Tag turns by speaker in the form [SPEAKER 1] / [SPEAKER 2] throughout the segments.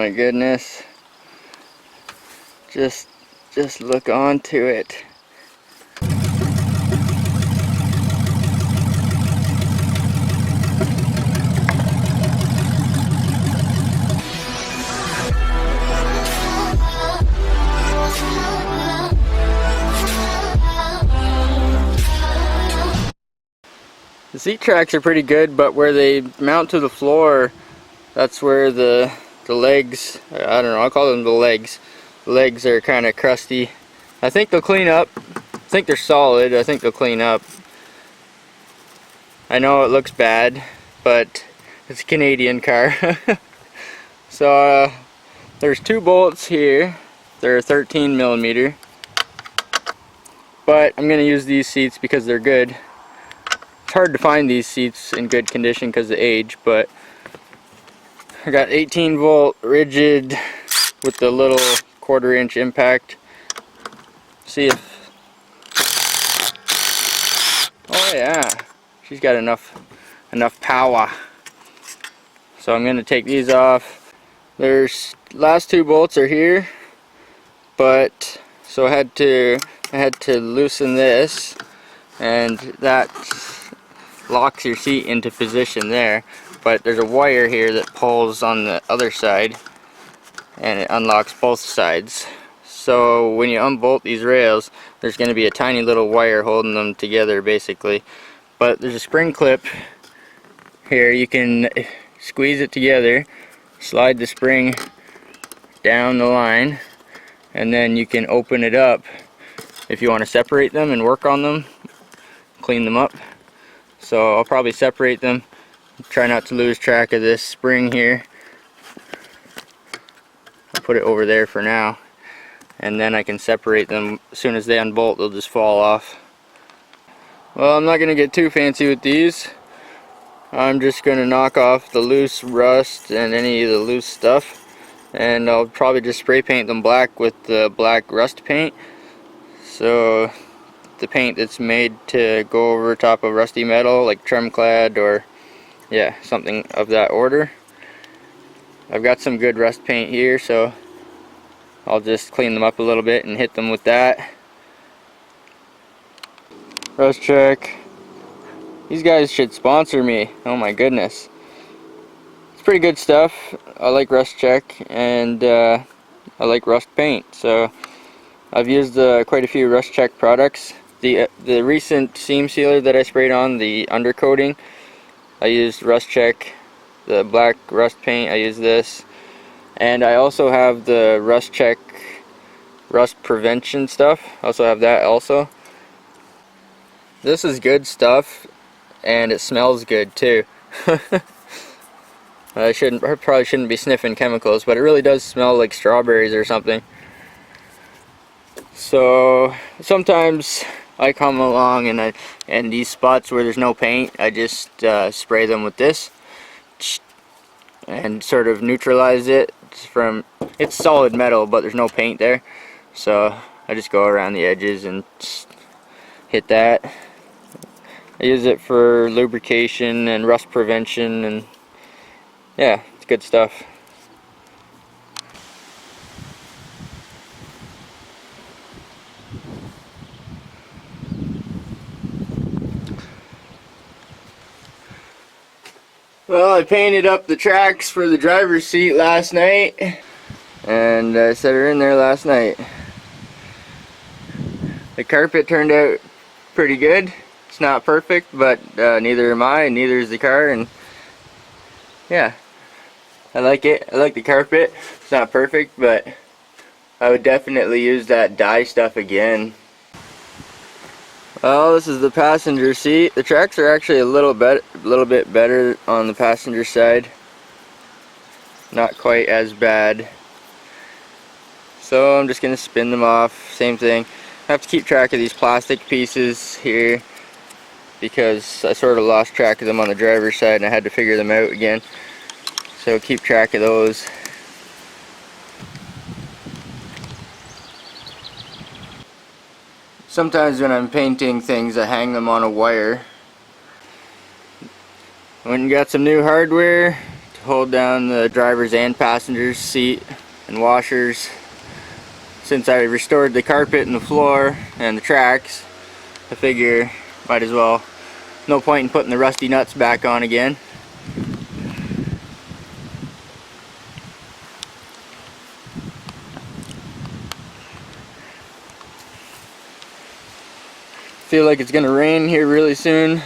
[SPEAKER 1] my goodness. Just look onto it. The seat tracks are pretty good, but where they mount to the floor, that's where the legs, I don't know, I'll call them the legs. The legs are kind of crusty. I think they'll clean up. I think they're solid. I think they'll clean up. I know it looks bad, but it's a Canadian car. So there's 2 bolts here. They're 13 millimeter. But I'm going to use these seats because they're good. It's hard to find these seats in good condition because of age, but I got 18 volt rigid with the little 1/4 inch impact. See if, oh yeah, she's got enough power. So I'm going to take these off. There's last 2 bolts are here, but so I had to loosen this, and that locks your seat into position there. But there's a wire here that pulls on the other side, and it unlocks both sides. So when you unbolt these rails, there's going to be a tiny little wire holding them together basically. But there's a spring clip here. You can squeeze it together, slide the spring down the line, and then you can open it up if you want to separate them and work on them, clean them up. So I'll probably separate them. Try not to lose track of this spring here. I'll put it over there for now, and then I can separate them. As soon as they unbolt, they'll just fall off. Well, I'm not going to get too fancy with these. I'm just going to knock off the loose rust and any of the loose stuff, and I'll probably just spray paint them black with the black rust paint. So the paint that's made to go over top of rusty metal, like trim clad or yeah, something of that order. I've got some good rust paint here, so I'll just clean them up a little bit and hit them with that. Rust check. These guys should sponsor me. Oh my goodness. It's pretty good stuff. I like rust check, and I like rust paint. So I've used quite a few rust check products. The recent seam sealer that I sprayed on, the undercoating, I used rust check. The black rust paint, I use this. And I also have the rust check rust prevention stuff. I also have that also. This is good stuff, and it smells good too. I probably shouldn't be sniffing chemicals, but it really does smell like strawberries or something. So sometimes I come along and these spots where there's no paint, I just spray them with this and sort of neutralize it from, it's solid metal but there's no paint there, so I just go around the edges and hit that. I use it for lubrication and rust prevention, and yeah, it's good stuff. Well, I painted up the tracks for the driver's seat last night, and I set her in there last night. The carpet turned out pretty good. It's not perfect, but neither am I, and neither is the car, and yeah, I like it. I like the carpet. It's not perfect, but I would definitely use that dye stuff again. Well, this is the passenger seat. The tracks are actually a little bit better on the passenger side. Not quite as bad. So I'm just going to spin them off. Same thing. I have to keep track of these plastic pieces here because I sort of lost track of them on the driver's side and I had to figure them out again. So keep track of those. Sometimes when I'm painting things, I hang them on a wire. When you got some new hardware to hold down the driver's and passenger's seat and washers. Since I restored the carpet and the floor and the tracks, I figure might as well, no point in putting the rusty nuts back on again. Feel like it's gonna rain here really soon,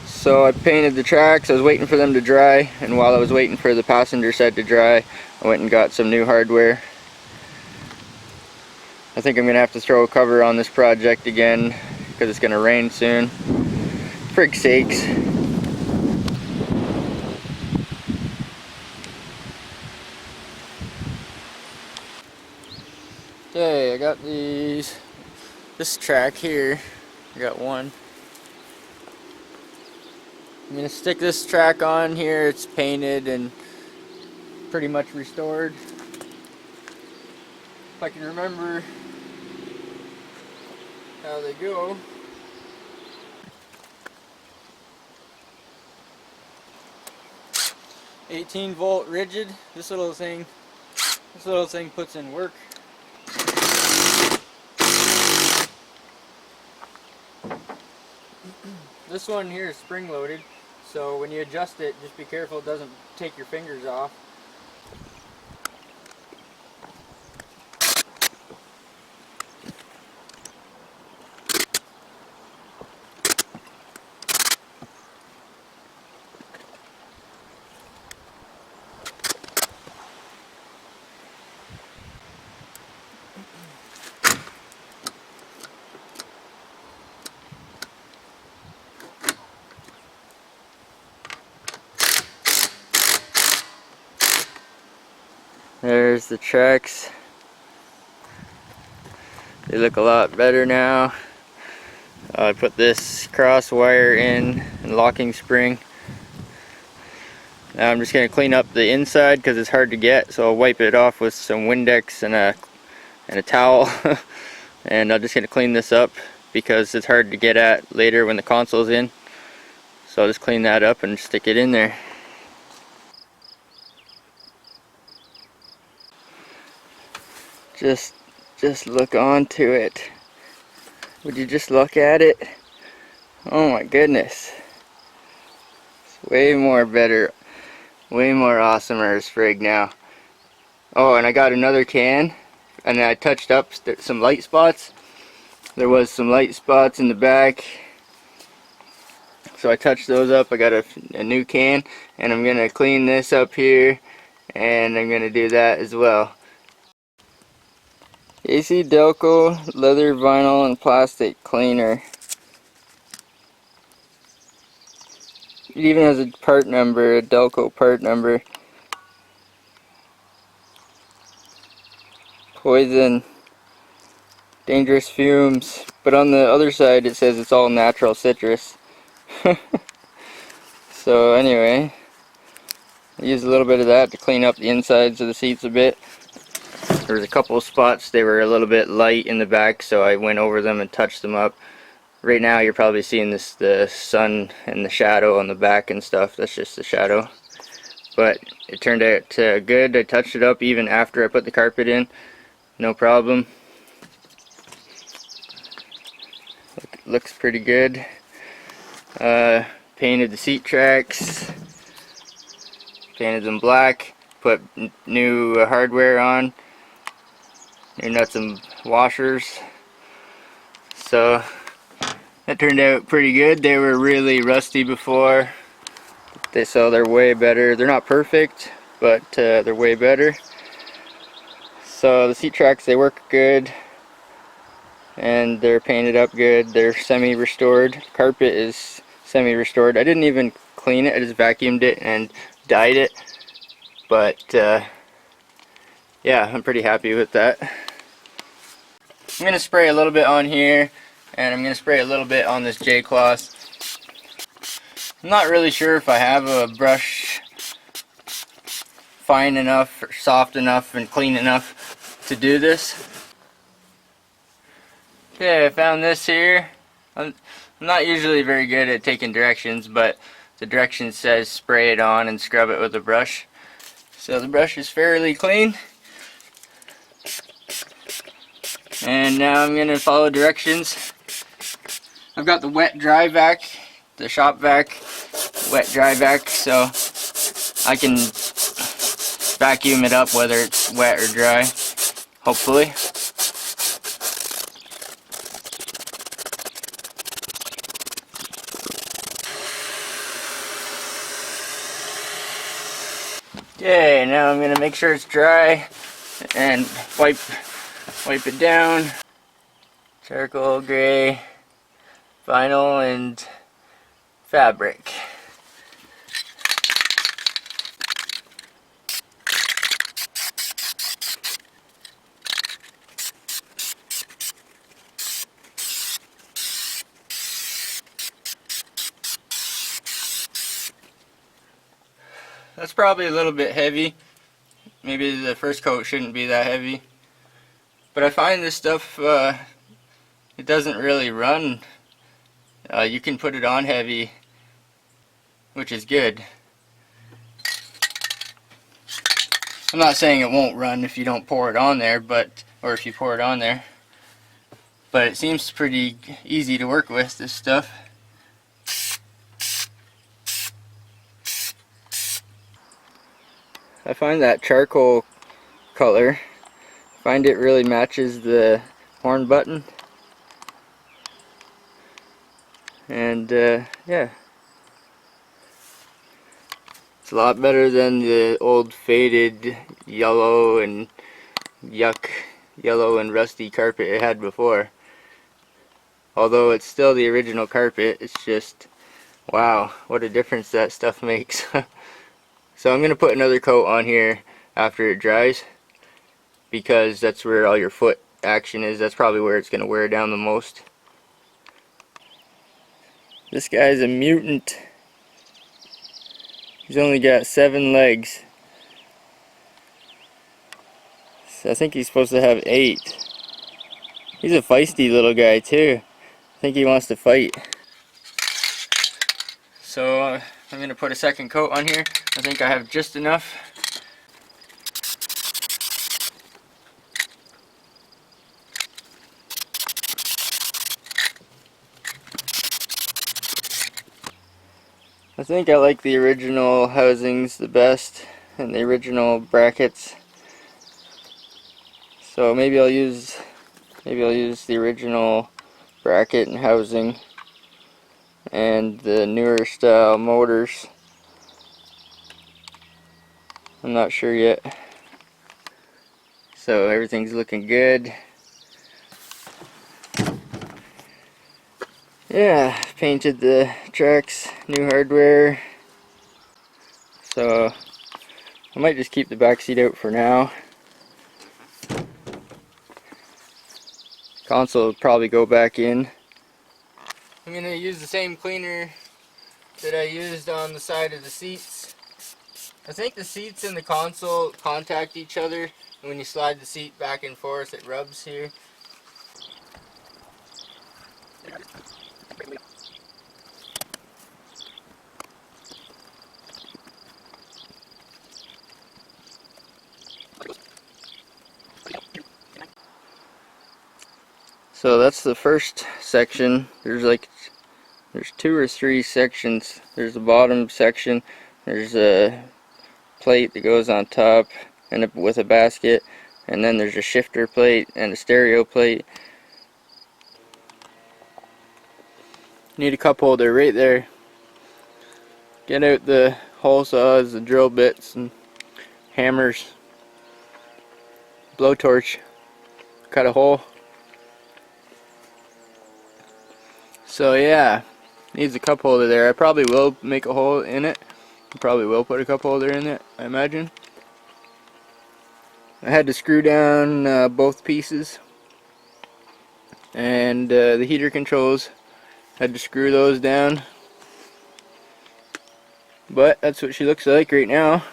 [SPEAKER 1] so I painted the tracks. I was waiting for them to dry, and while I was waiting for the passenger side to dry, I went and got some new hardware. I think I'm gonna have to throw a cover on this project again because it's gonna rain soon. Frick's sakes. Okay, I got this track here. I got one. I'm gonna stick this track on here. It's painted and pretty much restored. If I can remember how they go. "18-volt rigid. This little thing puts in work. This one here is spring loaded, so when you adjust it, just be careful it doesn't take your fingers off. There's the tracks. They look a lot better now. I put this cross wire in and locking spring. Now I'm just going to clean up the inside because it's hard to get, so I'll wipe it off with some Windex and a towel. And I'm just going to clean this up because it's hard to get at later when the console's in. So I'll just clean that up and stick it in there. Just look onto it. Would you just look at it? Oh my goodness. It's way more better, way more awesomer sprig now. Oh, and I got another can, and I touched up some light spots. There was some light spots in the back, so I touched those up. I got a new can, and I'm gonna clean this up here, and I'm gonna do that as well. AC Delco leather, vinyl, and plastic cleaner. It even has a part number, a Delco part number. Poison, dangerous fumes, but on the other side it says it's all natural citrus. So anyway, I used a little bit of that to clean up the insides of the seats a bit. There was a couple of spots they were a little bit light in the back, so I went over them and touched them up. Right now you're probably seeing the sun and the shadow on the back and stuff. That's just the shadow. But it turned out good. I touched it up even after I put the carpet in. No problem. Looks pretty good. Painted the seat tracks. Painted them black. Put new hardware on. New nuts and washers. So that turned out pretty good. They were really rusty before. So they're way better. They're not perfect, but they're way better. So the seat tracks, they work good, and they're painted up good. They're semi-restored. Carpet is semi-restored. I didn't even clean it. I just vacuumed it and dyed it. But yeah, I'm pretty happy with that. I'm going to spray a little bit on here, and I'm going to spray a little bit on this J-cloth. I'm not really sure if I have a brush fine enough, or soft enough, and clean enough to do this. Okay, I found this here. I'm not usually very good at taking directions, but the direction says spray it on and scrub it with a brush. So the brush is fairly clean. And now I'm going to follow directions. I've got the wet dry vac, the shop vac, wet dry vac, so I can vacuum it up whether it's wet or dry, hopefully. Okay, now I'm gonna make sure it's dry and wipe it down. Charcoal, gray, vinyl, and fabric. That's probably a little bit heavy. Maybe the first coat shouldn't be that heavy. But I find this stuff, it doesn't really run. You can put it on heavy, which is good. I'm not saying it won't run if you don't pour it on there, or if you pour it on there. But it seems pretty easy to work with, this stuff. I find that charcoal color, I find it really matches the horn button. And yeah, it's a lot better than the old faded yellow and yellow and rusty carpet it had before. Although it's still the original carpet, it's just, wow, what a difference that stuff makes. So I'm going to put another coat on here after it dries, because that's where all your foot action is. That's probably where it's going to wear down the most. This guy's a mutant. He's only got 7 legs. So I think he's supposed to have 8. He's a feisty little guy too. I think he wants to fight. So I'm going to put a second coat on here. I think I have just enough. I think I like the original housings the best, and the original brackets. So maybe I'll use the original bracket and housing and the newer style motors. I'm not sure yet. So everything's looking good. Yeah, painted the tracks, new hardware. So I might just keep the back seat out for now. Console will probably go back in. I'm going to use the same cleaner that I used on the side of the seats. I think the seats and the console contact each other, and when you slide the seat back and forth it rubs here. So that's the first section. There's 2 or 3 sections. There's the bottom section, there's a plate that goes on top and with a basket, and then there's a shifter plate and a stereo plate. Need a cup holder right there. Get out the hole saws, the drill bits and hammers, blowtorch, cut a hole. So yeah, needs a cup holder there. I probably will make a hole in it. I probably will put a cup holder in it, I imagine. I had to screw down both pieces, and the heater controls, had to screw those down. But that's what she looks like right now.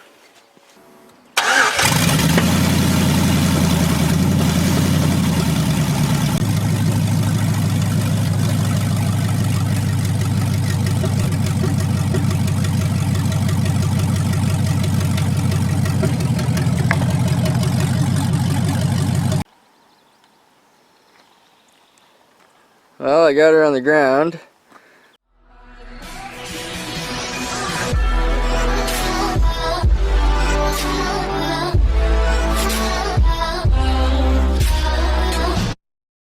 [SPEAKER 1] Well, I got her on the ground.